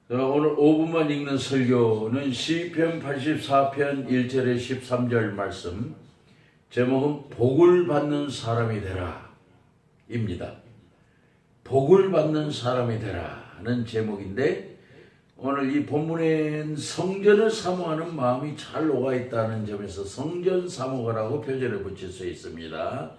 오늘 5분만 읽는 설교는 시편 84편 1절에 13절 말씀, 제목은 복을 받는 사람이 되라 입니다. 복을 받는 사람이 되라는 제목인데, 오늘 이 본문엔 성전을 사모하는 마음이 잘 녹아있다는 점에서 성전 사모가라고 표절을 붙일 수 있습니다.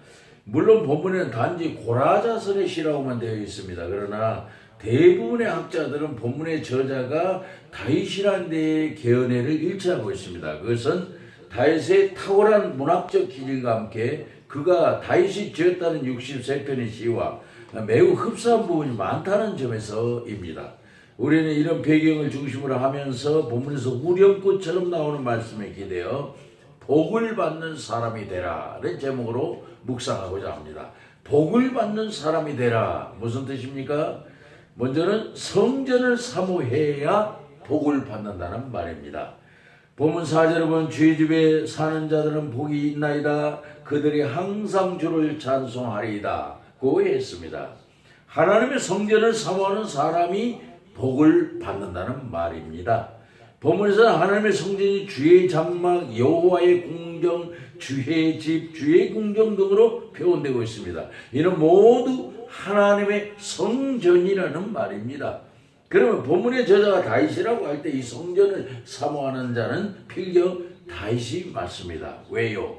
물론 본문에는 단지 고라자선의 시라고만 되어 있습니다. 그러나 대부분의 학자들은 본문의 저자가 다윗이라는 데의 계언회를 일치하고 있습니다. 그것은 다윗의 탁월한 문학적 기질과 함께 그가 다윗이 지었다는 63편의 시와 매우 흡사한 부분이 많다는 점에서입니다. 우리는 이런 배경을 중심으로 하면서 본문에서 우령꽃처럼 나오는 말씀에 기대어 복을 받는 사람이 되라는 제목으로 묵상하고자 합니다. 복을 받는 사람이 되라, 무슨 뜻입니까? 먼저는 성전을 사모해야 복을 받는다는 말입니다. 본문 4절에 보면 주의 집에 사는 자들은 복이 있나이다. 그들이 항상 주를 찬송하리이다 고 했습니다. 하나님의 성전을 사모하는 사람이 복을 받는다는 말입니다. 본문에서는 하나님의 성전이 주의 장막, 여호와의 궁정, 주의 집, 주의 궁정 등으로 표현되고 있습니다. 이는 모두 하나님의 성전이라는 말입니다. 그러면 본문의 저자가 다윗이라고 할 때 이 성전을 사모하는 자는 필경 다윗이 맞습니다. 왜요?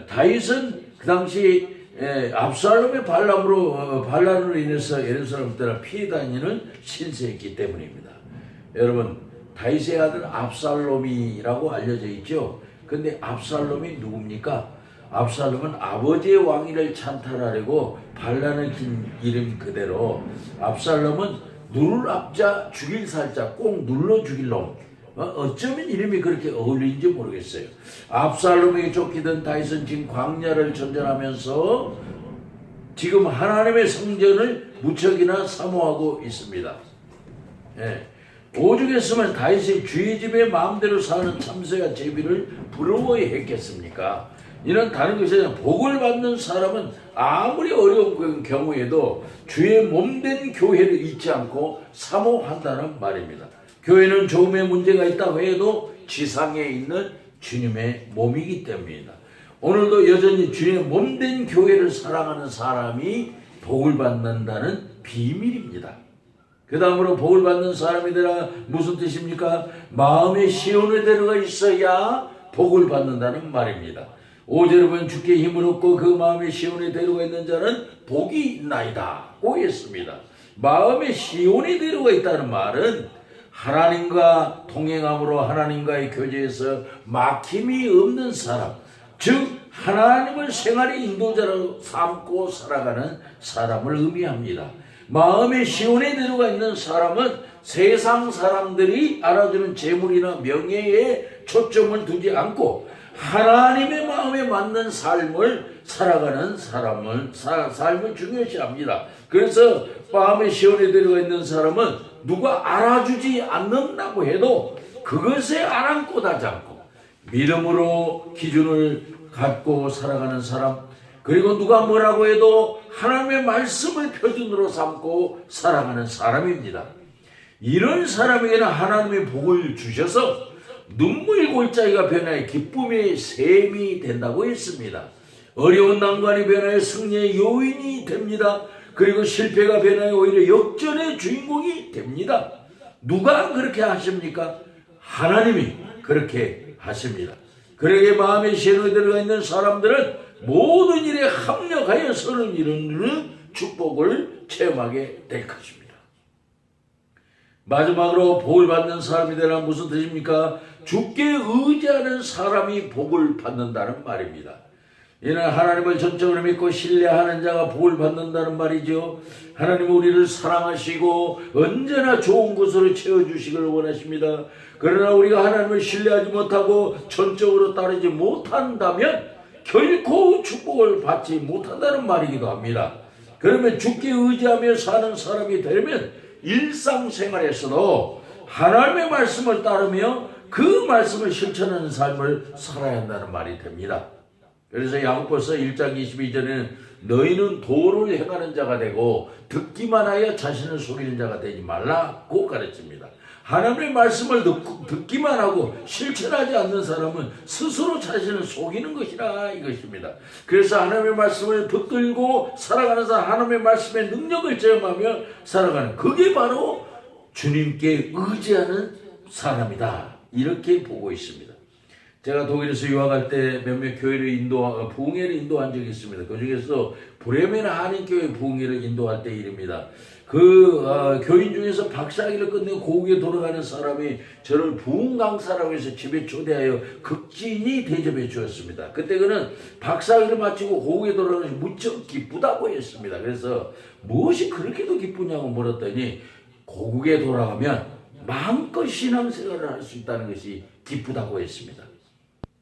다윗은 그 당시 압살롬의 반란으로 인해서 예루살렘 때라 피해 다니는 신세였기 때문입니다. 여러분, 다윗의 아들 압살롬이라고 알려져 있죠. 근데 압살롬이 누굽니까? 압살롬은 아버지의 왕위를 찬탈하려고 반란을 긴 이름 그대로, 압살롬은 누를 압자 죽일 살자 꼭 눌러 죽일 놈. 어쩌면 이름이 그렇게 어울리는지 모르겠어요. 압살롬에게 쫓기던 다윗은 지금 광야를 전전하면서 지금 하나님의 성전을 무척이나 사모하고 있습니다. 오죽했으면 다윗이 주의 집에 마음대로 사는 참새와 제비를 부러워했겠습니까? 이는 다른 것이 아니라 복을 받는 사람은 아무리 어려운 경우에도 주의 몸된 교회를 잊지 않고 사모한다는 말입니다. 교회는 조금의 문제가 있다고 해도 지상에 있는 주님의 몸이기 때문입니다. 오늘도 여전히 주님의 몸된 교회를 사랑하는 사람이 복을 받는다는 비밀입니다. 그 다음으로 복을 받는 사람이 되라, 무슨 뜻입니까? 마음의 시온에 들어가 있어야 복을 받는다는 말입니다. 5절에 보면 주께 힘을 얻고 그 마음의 시온에 데려가 있는 자는 복이 있나이다 고 했습니다. 마음의 시온에 데려가 있다는 말은 하나님과 동행함으로 하나님과의 교제에서 막힘이 없는 사람, 즉 하나님을 생활의 인도자로 삼고 살아가는 사람을 의미합니다. 마음의 시온에 데려가 있는 사람은 세상 사람들이 알아주는 재물이나 명예에 초점을 두지 않고 하나님의 마음에 맞는 삶을 살아가는 삶을 중요시합니다. 그래서 마음의 시온에 들어가 있는 사람은 누가 알아주지 않는다고 해도 그것에 아랑곳 하지 않고 믿음으로 기준을 갖고 살아가는 사람, 그리고 누가 뭐라고 해도 하나님의 말씀을 표준으로 삼고 살아가는 사람입니다. 이런 사람에게는 하나님의 복을 주셔서 눈물 골짜기가 변화해 기쁨의 샘이 된다고 했습니다. 어려운 난관이 변화해 승리의 요인이 됩니다. 그리고 실패가 변화해 오히려 역전의 주인공이 됩니다. 누가 그렇게 하십니까? 하나님이 그렇게 하십니다. 그러기에 마음의 시온에 들어가 있는 사람들은 모든 일에 합력하여 선을 이루는 축복을 체험하게 될 것입니다. 마지막으로 복을 받는 사람이 되라, 무슨 뜻입니까? 주께 의지하는 사람이 복을 받는다는 말입니다. 이는 하나님을 전적으로 믿고 신뢰하는 자가 복을 받는다는 말이죠. 하나님은 우리를 사랑하시고 언제나 좋은 것으로 채워주시길 원하십니다. 그러나 우리가 하나님을 신뢰하지 못하고 전적으로 따르지 못한다면 결코 축복을 받지 못한다는 말이기도 합니다. 그러면 주께 의지하며 사는 사람이 되려면 일상생활에서도 하나님의 말씀을 따르며 그 말씀을 실천하는 삶을 살아야 한다는 말이 됩니다. 그래서 야고보서 1장 22절에는 너희는 도를 행하는 자가 되고 듣기만 하여 자신을 속이는 자가 되지 말라고 가르칩니다. 하나님의 말씀을 듣기만 하고 실천하지 않는 사람은 스스로 자신을 속이는 것이라 이것입니다. 그래서 하나님의 말씀을 붙들고 살아가는 사람, 하나님의 말씀의 능력을 체험하며 살아가는, 그게 바로 주님께 의지하는 사람이다, 이렇게 보고 있습니다. 제가 독일에서 유학할 때 몇몇 교회를 부흥회를 인도한 적이 있습니다. 그 중에서 브레멘 한인교회 부흥회를 인도할 때 일입니다. 교인 중에서 박사학위를 끝내고 고국에 돌아가는 사람이 저를 부흥 강사라고 해서 집에 초대하여 극진히 대접해 주었습니다. 그때 그는 박사학위를 마치고 고국에 돌아가서 무척 기쁘다고 했습니다. 그래서 무엇이 그렇게도 기쁘냐고 물었더니 고국에 돌아가면 마음껏 신앙생활을 할 수 있다는 것이 기쁘다고 했습니다.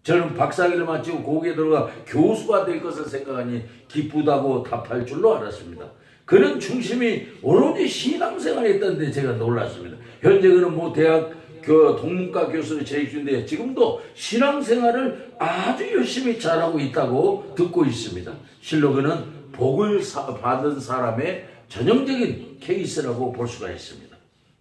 저는 박사학위를 마치고 고국에 들어가 교수가 될 것을 생각하니 기쁘다고 답할 줄로 알았습니다. 그는 중심이 오로지 신앙생활에 있다는데 제가 놀랐습니다. 현재 그는 대학 동문과 교수로 재직 중인데 지금도 신앙생활을 아주 열심히 잘하고 있다고 듣고 있습니다. 실로 그는 복을 받은 사람의 전형적인 케이스라고 볼 수가 있습니다.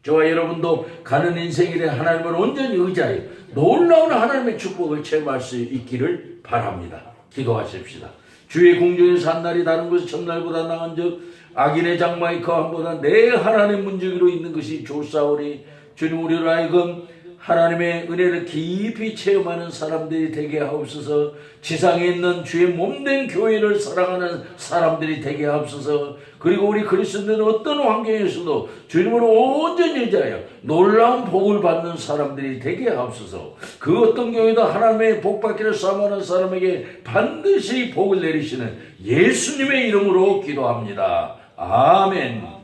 저와 여러분도 가는 인생일에 하나님을 온전히 의지하여 놀라운 하나님의 축복을 체험할 수 있기를 바랍니다. 기도하십시다. 주의 궁정에서 한 날이 다른 것이 첫날보다 나은 즉 악인의 장막이 거함보다 내 하나님 문지기로 있는 것이 좋사오니 주님, 우리를 하여금 하나님의 은혜를 깊이 체험하는 사람들이 되게 하옵소서. 지상에 있는 주의 몸된 교회를 사랑하는 사람들이 되게 하옵소서. 그리고 우리 그리스도인들은 어떤 환경에서도 주님을 온전히 의지하여 놀라운 복을 받는 사람들이 되게 하옵소서. 그 어떤 경우에도 하나님의 복받기를 사모하는 사람에게 반드시 복을 내리시는 예수님의 이름으로 기도합니다. 아멘.